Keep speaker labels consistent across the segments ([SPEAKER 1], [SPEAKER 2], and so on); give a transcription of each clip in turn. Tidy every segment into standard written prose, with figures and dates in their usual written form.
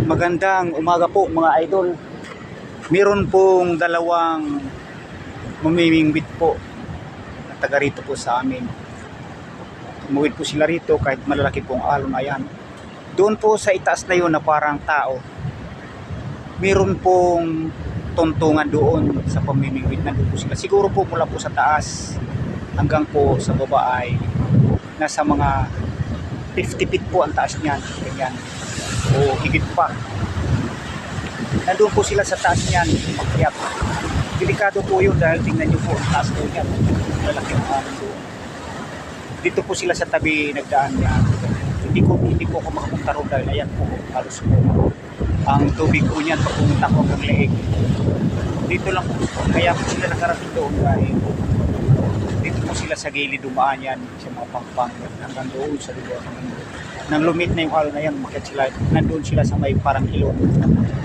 [SPEAKER 1] Magandang umaga po mga idol. Meron pong dalawang mamimingwit po na taga rito po sa amin. Tumuwid po sila rito kahit malalaki pong alon. Ayan. Doon po sa itaas na yun na parang tao, meron pong tuntungan doon sa pamimingwit. Nandun po sila. Siguro po mula po sa taas hanggang po sa baba ay nasa mga 50 feet po ang taas niyan. Ganyan. O higit pa. Nandun po sila sa taas niyan, makyat. Delikado po yun dahil tingnan nyo po ang taas po niyan. Lalaki ang amin doon. Dito po sila sa tabi nagdaan niya. Hindi po ako makapunta ron dahil ayan po, halos po. Ang tubig po niyan pag pumunta ko hanggang leeg. Dito lang po, kaya po sila nakarating doon dahil dito po sila sa gilid dumaan yan sa mga pangpang hanggang doon sa lugar. Nang lumit na yung alon na yan, umakyat sila, nandun sila sa may parang ilong,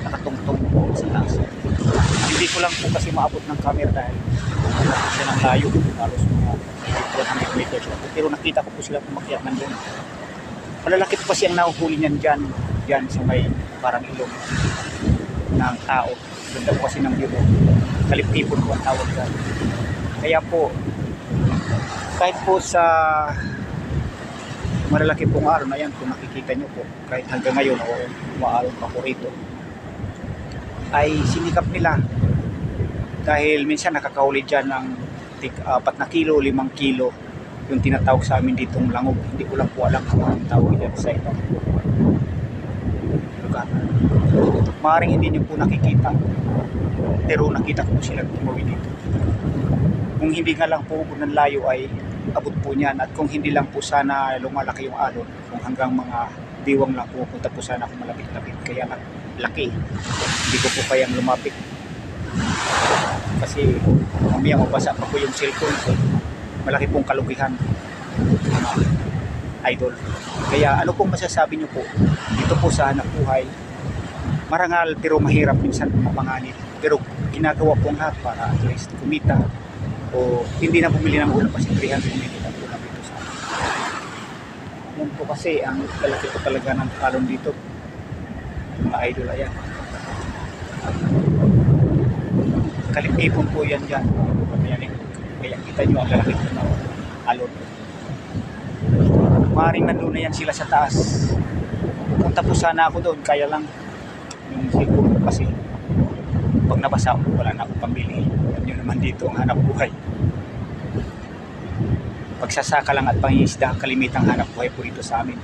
[SPEAKER 1] nakatungtong po sa taas. Hindi ko lang po kasi maabot ng camera dahil siya ng layo, halos mga 400 meters. Pero nakita ko po sila umakyat nandun. Malalaki po kasi ang nahuhuli niyan dyan sa may parang ilong ng tao. Ganda po kasi ng view po. Kalipipon po ang tawag dyan. Kaya po, kahit po sa malalaki pong alon, ayan kung nakikita nyo po, kahit hanggang ngayon o umaalon pa po rito, ay sinikap nila dahil minsan nakakahuli dyan ng 4 na kilo, 5 kilo yung tinatawag sa amin ditong langog. Hindi ko lang po alam kung anong tawag dyan sa ibang lugar. Maaaring hindi nyo po nakikita, pero nakita ko po sila tumawid dito. Kung hindi nga lang po ng layo ay abot po niyan, at kung hindi lang po sana lumalaki yung alon, kung hanggang mga diwang lang pupunta po sana kung malapit-lapit, kaya laki, hindi ko po kayang lumapit kasi mamaya mabasa pa po yung cellphone ko. Malaki pong kalugihan mga idol. Kaya ano pong masasabi nyo po dito po sa hanap buhay? Marangal pero mahirap minsan mapanganib, pero ginagawa pong lahat para at least kumita o hindi na bumili ng ulam kasi 300 minutes ang ulam dito sa amin. Yan po kasi ang kalaki po talaga ng alon dito mga idol. Ayan, kalipipon po yan dyan. Kaya kita nyo ang lalaki po ng alon. Maaaring nandun na yan sila sa taas. Pupunta po sana ako doon, kaya lang yung siguro kasi pag nabasa ako, wala na akong pambili. Yun naman dito ang hanap buhay. Pagsasaka lang at pangingisda ang kalimitang hanap buhay po rito sa amin.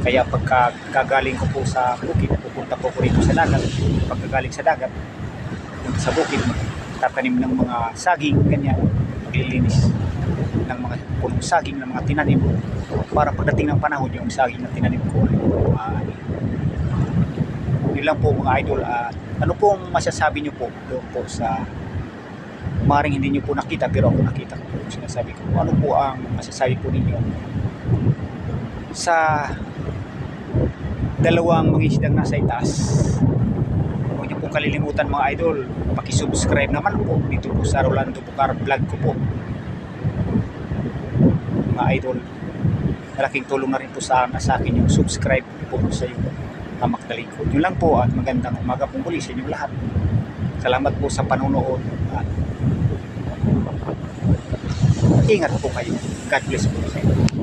[SPEAKER 1] Kaya pagka gagaling ko po sa bukid, pupunta po rito sa dagat. Pagkagaling sa dagat, pupunta sa bukid, tatanim ng mga saging, ganyan, maglilinis ng mga punong saging ng mga tinanim para pagdating ng panahon yung saging na tinanim ko ay yun lang po mga idol. Ano pong masasabi nyo po doon po sa maring hindi nyo po nakita pero ako nakita ko po sinasabi ko? Ano po ang masasabi po ninyo sa dalawang mangisdang nasa itaas? Huwag nyo pong kalilimutan mga idol, pakisubscribe naman po dito po sa Rolando Bucar vlog ko po mga idol. Malaking tulong na rin po sa akin yung subscribe po sa iyo tamak talikod. Yun lang po at magandang umaga po muli sa inyo lahat. Salamat po sa panonood at ingat po kayo. God bless po sa inyo.